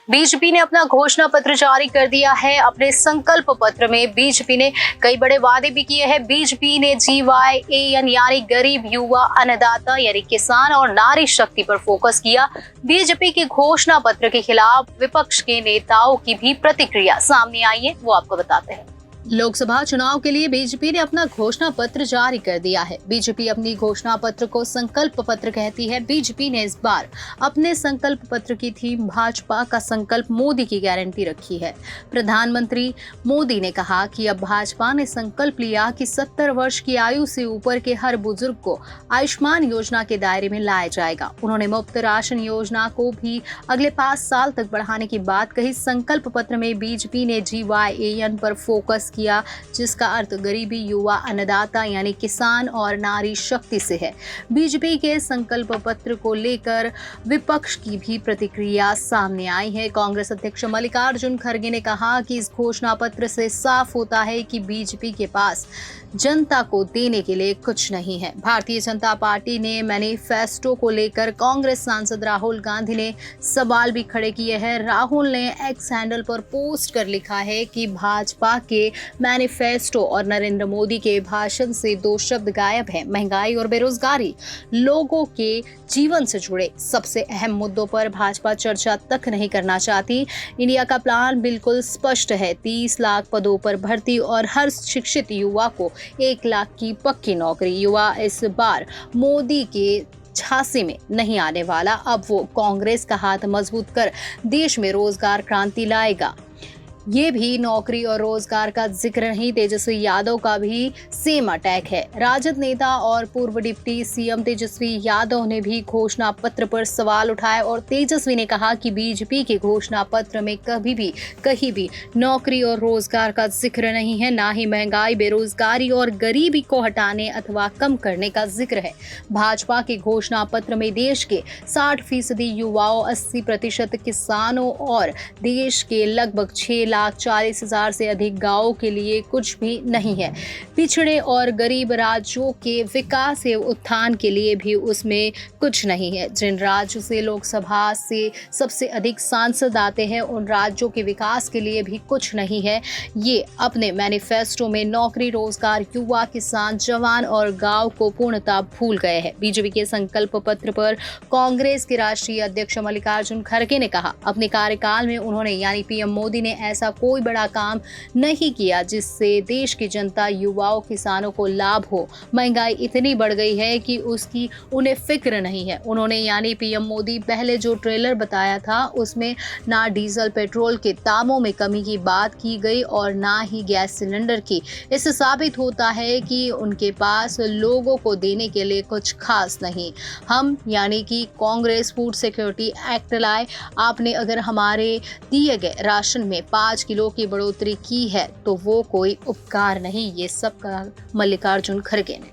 BJP ने अपना घोषणा पत्र जारी कर दिया है। अपने संकल्प पत्र में बीजेपी ने कई बड़े वादे भी किए हैं। बीजेपी ने GYAN यानी गरीब, युवा, अन्नदाता यानी किसान और नारी शक्ति पर फोकस किया। बीजेपी के घोषणा पत्र के खिलाफ विपक्ष के नेताओं की भी प्रतिक्रिया सामने आई है, वो आपको बताते हैं। लोकसभा चुनाव के लिए बीजेपी ने अपना घोषणा पत्र जारी कर दिया है। बीजेपी अपनी घोषणा पत्र को संकल्प पत्र कहती है। बीजेपी ने इस बार अपने संकल्प पत्र की थीम भाजपा का संकल्प, मोदी की गारंटी रखी है। प्रधानमंत्री मोदी ने कहा कि अब भाजपा ने संकल्प लिया कि 70 वर्ष की आयु से ऊपर के हर बुजुर्ग को आयुष्मान योजना के दायरे में लाया जाएगा। उन्होंने मुफ्त राशन योजना को भी अगले 5 साल तक बढ़ाने की बात कही। संकल्प पत्र में बीजेपी ने GYAN पर फोकस किया, जिसका अर्थ गरीबी, युवा, अन्नदाता यानी किसान और नारी शक्ति से है। बीजेपी के संकल्प पत्र को लेकर विपक्ष की भी प्रतिक्रिया सामने आई है। कांग्रेस अध्यक्ष मल्लिकार्जुन खड़गे ने कहा कि इस घोषणा पत्र से साफ होता है कि बीजेपी के पास जनता को देने के लिए कुछ नहीं है। भारतीय जनता पार्टी ने मैनिफेस्टो को लेकर कांग्रेस सांसद राहुल गांधी ने सवाल भी खड़े किए हैं। राहुल ने एक्स हैंडल पर पोस्ट कर लिखा है कि भाजपा के मैनिफेस्टो और नरेंद्र मोदी के भाषण से 2 शब्द गायब हैं, महंगाई और बेरोजगारी। लोगों के जीवन से जुड़े सबसे अहम मुद्दों पर भाजपा चर्चा तक नहीं करना चाहती। इंडिया का प्लान बिल्कुल स्पष्ट है, 30 लाख पदों पर भर्ती और हर शिक्षित युवा को 1 लाख की पक्की नौकरी। युवा इस बार मोदी के झांसे में नहीं आने वाला। अब वो कांग्रेस का हाथ मजबूत कर देश में रोजगार क्रांति लाएगा। ये भी नौकरी और रोजगार का जिक्र नहीं। तेजस्वी यादव का भी सेम अटैक है। राजद नेता और पूर्व डिप्टी CM तेजस्वी यादव ने भी घोषणा पत्र पर सवाल उठाए और तेजस्वी ने कहा कि बीजेपी के घोषणा पत्र में कहीं भी नौकरी और रोजगार का जिक्र नहीं है, ना ही महंगाई, बेरोजगारी और गरीबी को हटाने अथवा कम करने का जिक्र है। भाजपा के घोषणा पत्र में देश के 60% युवाओं, 80% किसानों और देश के लगभग 6,40,000 से अधिक गांवों के लिए कुछ भी नहीं है। पिछड़े और गरीब राज्यों के विकास एवं उत्थान के लिए भी उसमें कुछ नहीं है। जिन राज्यों से लोकसभा से सबसे अधिक सांसद आते हैं, उन राज्यों के विकास के लिए भी कुछ नहीं है। ये अपने मैनिफेस्टो में नौकरी, रोजगार, युवा, किसान, जवान और गांव को पूर्णतः भूल गए हैं। बीजेपी के संकल्प पत्र पर कांग्रेस के राष्ट्रीय अध्यक्ष मल्लिकार्जुन खड़गे ने कहा, अपने कार्यकाल में उन्होंने यानी PM मोदी ने ऐसा कोई बड़ा काम नहीं किया जिससे देश की जनता, युवाओं, किसानों को लाभ हो। महंगाई इतनी बढ़ गई है कि उसकी उन्हें फिक्र नहीं है। उन्होंने यानी PM मोदी पहले जो ट्रेलर बताया था, उसमें ना डीजल पेट्रोल के दामों में कमी की बात की गई और ना ही गैस सिलेंडर की। इससे साबित होता है कि उनके पास लोगों को देने के लिए कुछ खास नहीं। हम यानी कि कांग्रेस फूड सिक्योरिटी एक्ट लाए। आपने अगर हमारे दिए गए राशन में 5 किलो की बढ़ोतरी की है तो वो कोई उपकार नहीं। ये सब कहा मल्लिकार्जुन खड़गे ने।